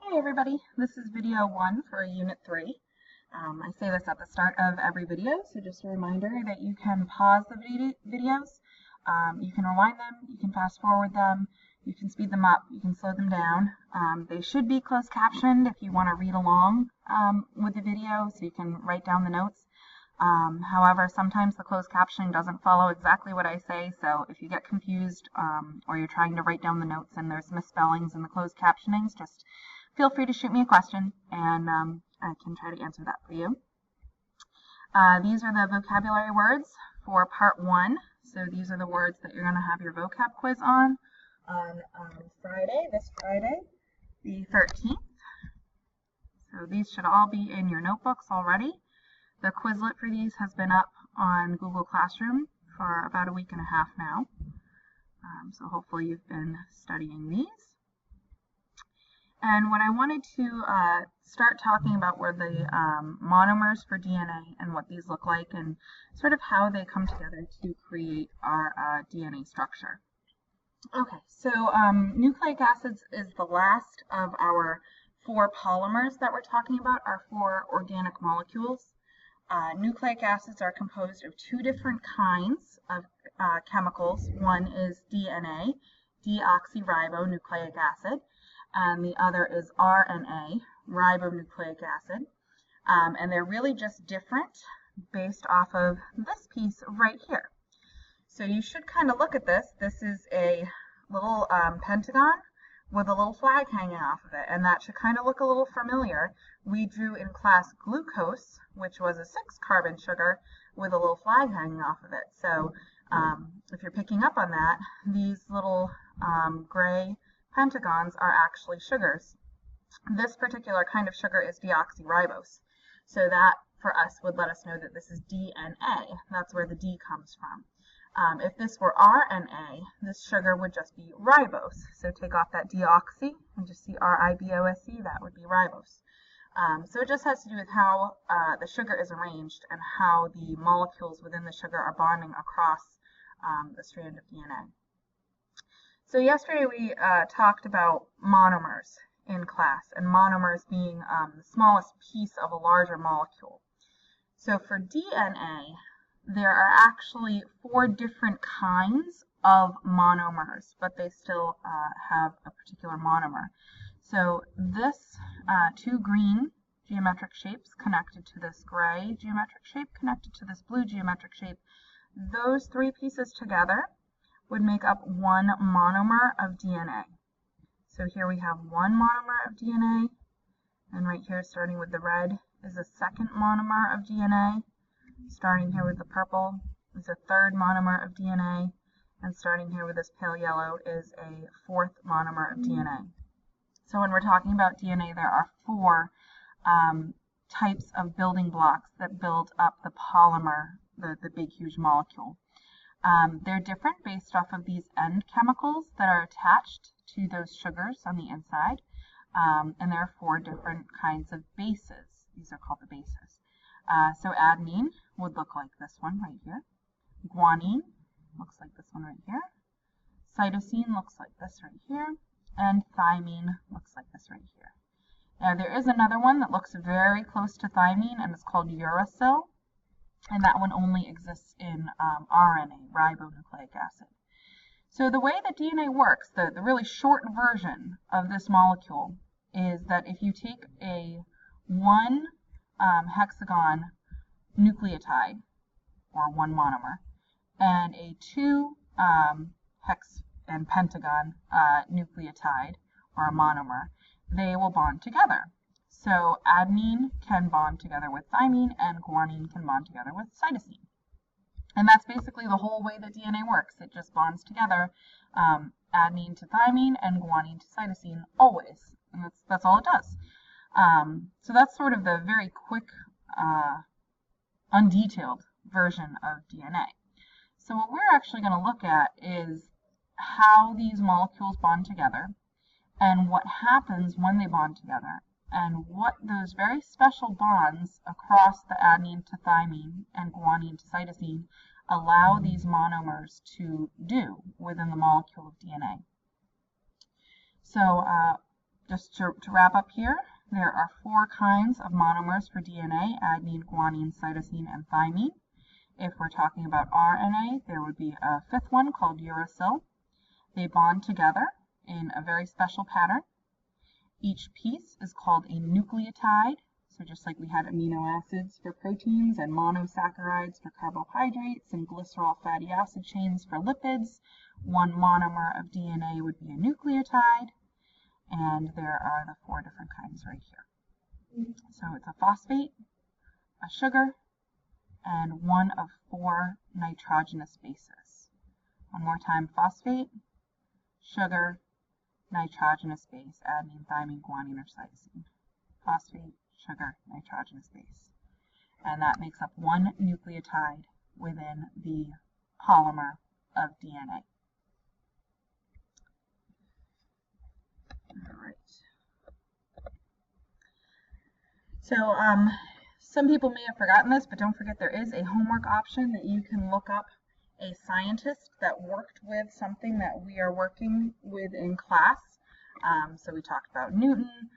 Hi everybody, this is video 1 for Unit 3. I say this at the start of every video, so just a reminder that you can pause the videos, you can rewind them, you can fast forward them, you can speed them up, you can slow them down. They should be closed captioned if you want to read along with the video so you can write down the notes. However, sometimes the closed captioning doesn't follow exactly what I say, so if you get confused or you're trying to write down the notes and there's misspellings in the closed captionings, just feel free to shoot me a question and I can try to answer that for you. These are the vocabulary words for part 1. So these are the words that you're going to have your vocab quiz on this Friday, the 13th. So these should all be in your notebooks already. The Quizlet for these has been up on Google Classroom for about a week and a half now. So hopefully you've been studying these. And what I wanted to start talking about were the monomers for DNA and what these look like and sort of how they come together to create our DNA structure. Okay, so nucleic acids is the last of our 4 polymers that we're talking about, our 4 organic molecules. Nucleic acids are composed of 2 different kinds of chemicals. One is DNA, deoxyribonucleic acid, and the other is RNA, ribonucleic acid. And they're really just different based off of this piece right here. So you should kind of look at this. This is a little pentagon with a little flag hanging off of it, and that should kind of look a little familiar. We drew in class glucose, which was a 6-carbon sugar with a little flag hanging off of it. So if you're picking up on that, these little gray pentagons are actually sugars. This particular kind of sugar is deoxyribose. So that for us would let us know that this is DNA. That's where the D comes from. If this were RNA, this sugar would just be ribose. So take off that deoxy and just see R-I-B-O-S-E, that would be ribose. So it just has to do with how the sugar is arranged and how the molecules within the sugar are bonding across the strand of DNA. So yesterday we talked about monomers in class, and monomers being the smallest piece of a larger molecule. So for DNA, there are actually 4 different kinds of monomers, but they still have a particular monomer. So this 2 green geometric shapes connected to this gray geometric shape connected to this blue geometric shape, those 3 pieces together would make up 1 monomer of DNA. So here we have 1 monomer of DNA, and right here starting with the red is a 2nd monomer of DNA. Starting here with the purple is a 3rd monomer of DNA, and starting here with this pale yellow is a 4th monomer of DNA. So when we're talking about DNA, there are 4 types of building blocks that build up the polymer, the big huge molecule. They're different based off of these end chemicals that are attached to those sugars on the inside, and there are 4 different kinds of bases. These are called the bases. So adenine would look like this one right here. Guanine looks like this one right here. Cytosine looks like this right here. And thymine looks like this right here. Now there is another one that looks very close to thymine, and it's called uracil. And that one only exists in RNA, ribonucleic acid. So the way that DNA works, the really short version of this molecule, is that if you take a 1 hexagon nucleotide, or 1 monomer, and a 2 hex and pentagon nucleotide, or a monomer, they will bond together. So adenine can bond together with thymine, and guanine can bond together with cytosine. And that's basically the whole way that DNA works. It just bonds together, adenine to thymine and guanine to cytosine always. And that's all it does. So that's sort of the very quick, undetailed version of DNA. So what we're actually going to look at is how these molecules bond together and what happens when they bond together, and what those very special bonds across the adenine to thymine and guanine to cytosine allow these monomers to do within the molecule of DNA. So just to wrap up here, there are 4 kinds of monomers for DNA: adenine, guanine, cytosine, and thymine. If we're talking about RNA, there would be a 5th one called uracil. They bond together in a very special pattern. Each piece is called a nucleotide. So just like we had amino acids for proteins and monosaccharides for carbohydrates and glycerol fatty acid chains for lipids, one monomer of DNA would be a nucleotide, and there are the 4 different kinds right here. So it's a phosphate, a sugar, and one of 4 nitrogenous bases. One more time: phosphate, sugar, nitrogenous base, adenine, thymine, guanine, or cytosine. Phosphate, sugar, nitrogenous base. And that makes up one nucleotide within the polymer of DNA. All right. So some people may have forgotten this, but don't forget there is a homework option that you can look up a scientist that worked with something that we are working with in class. So we talked about Newton,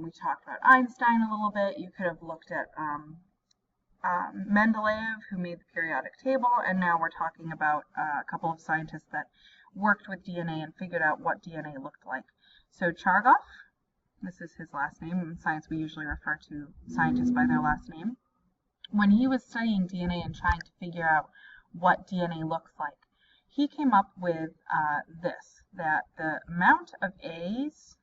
we talked about Einstein a little bit. You could have looked at Mendeleev, who made the periodic table, and now we're talking about a couple of scientists that worked with DNA and figured out what DNA looked like. So Chargaff, this is his last name. In science, we usually refer to scientists by their last name. When he was studying DNA and trying to figure out what DNA looks like, he came up with that the amount of A's,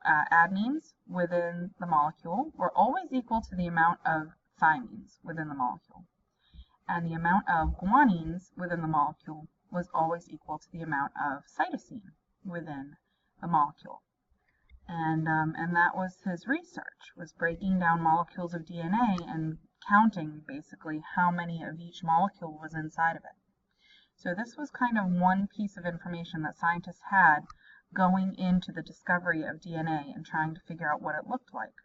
adenines, within the molecule were always equal to the amount of thymines within the molecule. And the amount of guanines within the molecule was always equal to the amount of cytosine within the molecule. And that was his research, was breaking down molecules of DNA and counting basically how many of each molecule was inside of it. So this was kind of one piece of information that scientists had going into the discovery of DNA and trying to figure out what it looked like.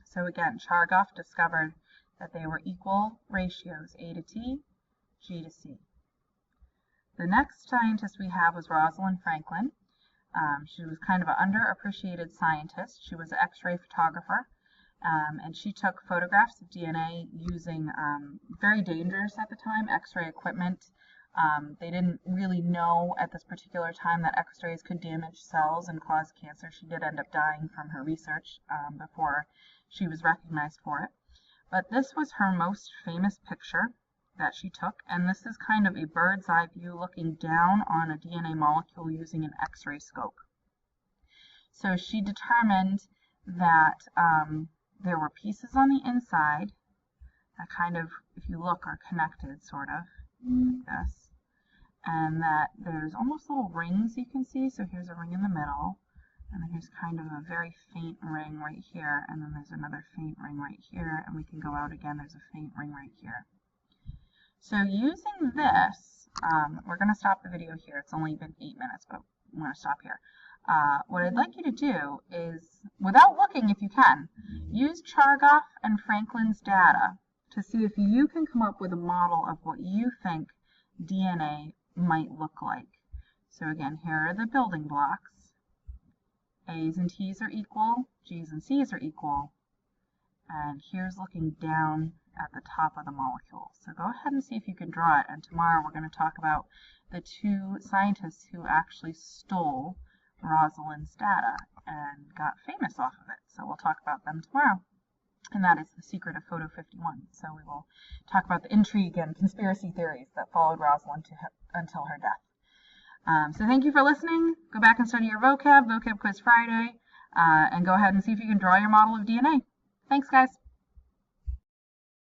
So again, Chargaff discovered that they were equal ratios, A to T, G to C. The next scientist we have was Rosalind Franklin. She was kind of an underappreciated scientist. She was an X-ray photographer, and she took photographs of DNA using very dangerous at the time X-ray equipment. They didn't really know at this particular time that X-rays could damage cells and cause cancer. She did end up dying from her research before she was recognized for it. But this was her most famous picture that she took, and this is kind of a bird's eye view looking down on a DNA molecule using an X-ray scope. So she determined that there were pieces on the inside that kind of, if you look, are connected, sort of, like this, and that there's almost little rings you can see. So here's a ring in the middle, and then here's kind of a very faint ring right here, and then there's another faint ring right here, and we can go out again, there's a faint ring right here. So using this, we're going to stop the video here. It's only been 8 minutes, but I'm going to stop here. What I'd like you to do is, without looking if you can, use Chargaff and Franklin's data to see if you can come up with a model of what you think DNA might look like. So again, here are the building blocks. A's and T's are equal, G's and C's are equal, and here's looking down at the top of the molecule. So go ahead and see if you can draw it, and tomorrow we're going to talk about the 2 scientists who actually stole Rosalind's data and got famous off of it. So we'll talk about them tomorrow, and that is the secret of Photo 51. So we will talk about the intrigue and conspiracy theories that followed Rosalind until her death. So thank you for listening. Go back and study your vocab quiz Friday, and go ahead and see if you can draw your model of DNA. Thanks, guys.